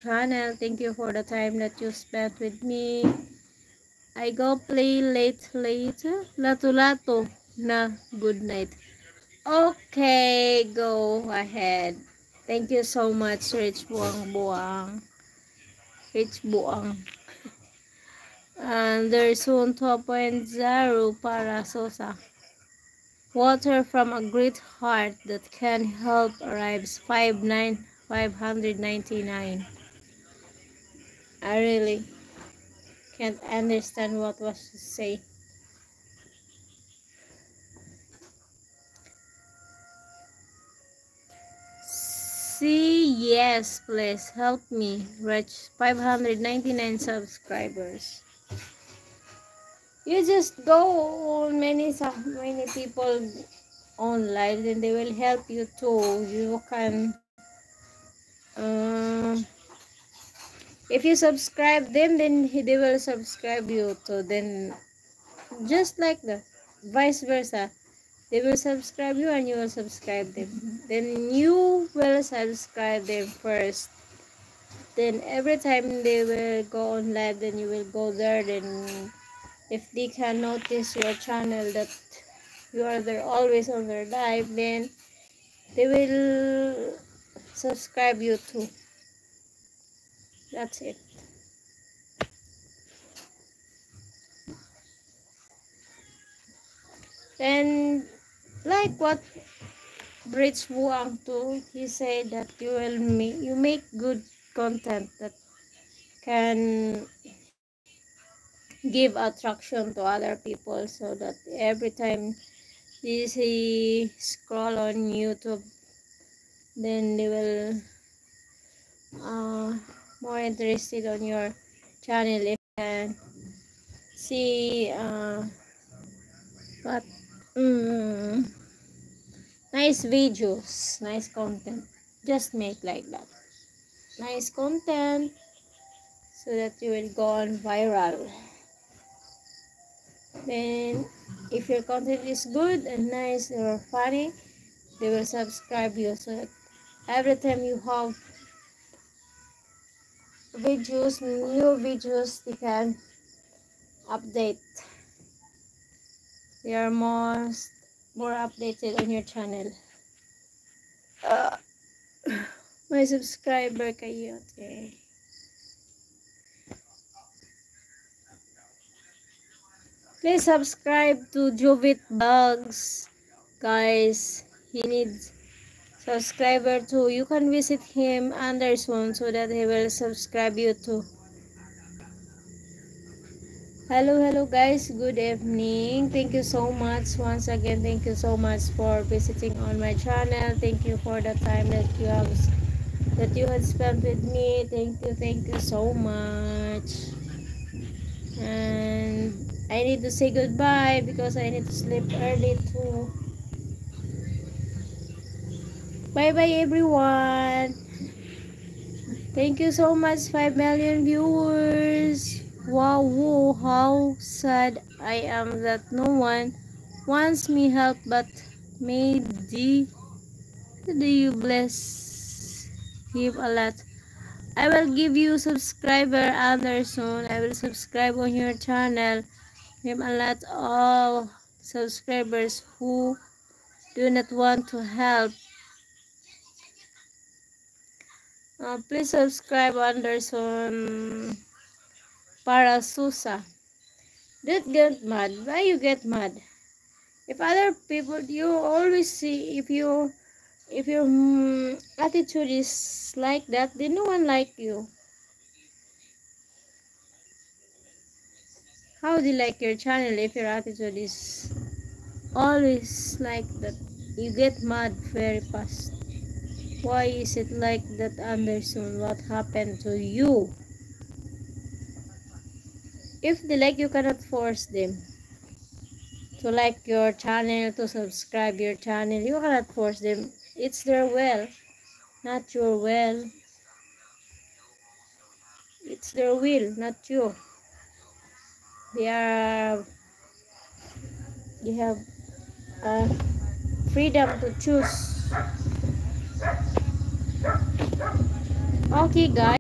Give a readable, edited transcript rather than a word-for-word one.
channel. Thank you for the time that you spent with me. I go play later. Lato na good night. Okay, go ahead. Thank you so much, Rich Buang Buang. Rich Buang. And there's soon 2.0 para Sosa. Water from a great heart that can help arrives 599. I really can't understand what was to say. See, yes, please help me reach 599 subscribers. You just go on many people on live, and they will help you too. You can, if you subscribe them, then they will subscribe you too. Then just like that, vice versa. They will subscribe you and you will subscribe them. Then you will subscribe them first. Then every time they will go on live, then you will go there. Then if they can notice your channel that you are there always on their live, then they will subscribe you too. That's it. And like what Rich Buang too, he said that you make good content that can give attraction to other people, so that every time they see scroll on YouTube, then they will more interested on your channel if you can see what nice videos, nice content. Just make like that. Nice content so that you will go on viral. Then if your content is good and nice or funny, they will subscribe you, so that every time you have videos, new videos, they can update. They are more updated on your channel. My subscriber kayo. Please subscribe to Jovit Bugs. Guys, he needs subscriber too. You can visit him Anderson so that he will subscribe you too. Hello guys, good evening. Thank you so much once again. Thank you so much for visiting on my channel. Thank you for the time that you had spent with me. Thank you so much. And I need to say goodbye because I need to sleep early too. Bye bye everyone. Thank you so much, 5 million viewers. Wow, whoa, how sad I am that no one wants me help, but may you bless him a lot. I will give you subscriber Anderson. I will subscribe on your channel. Him a lot of subscribers who do not want to help. Please subscribe Anderson para Susa. Don't get mad. Why you get mad? If other people, you always see, if your attitude is like that, then no one like you. How do you like your channel if your attitude is always like that? You get mad very fast. Why is it like that, Anderson? What happened to you? If they like, you cannot force them to like your channel, to subscribe your channel. You cannot force them. It's their will, not your will. It's their will, not you. They have freedom to choose. Okay, guys.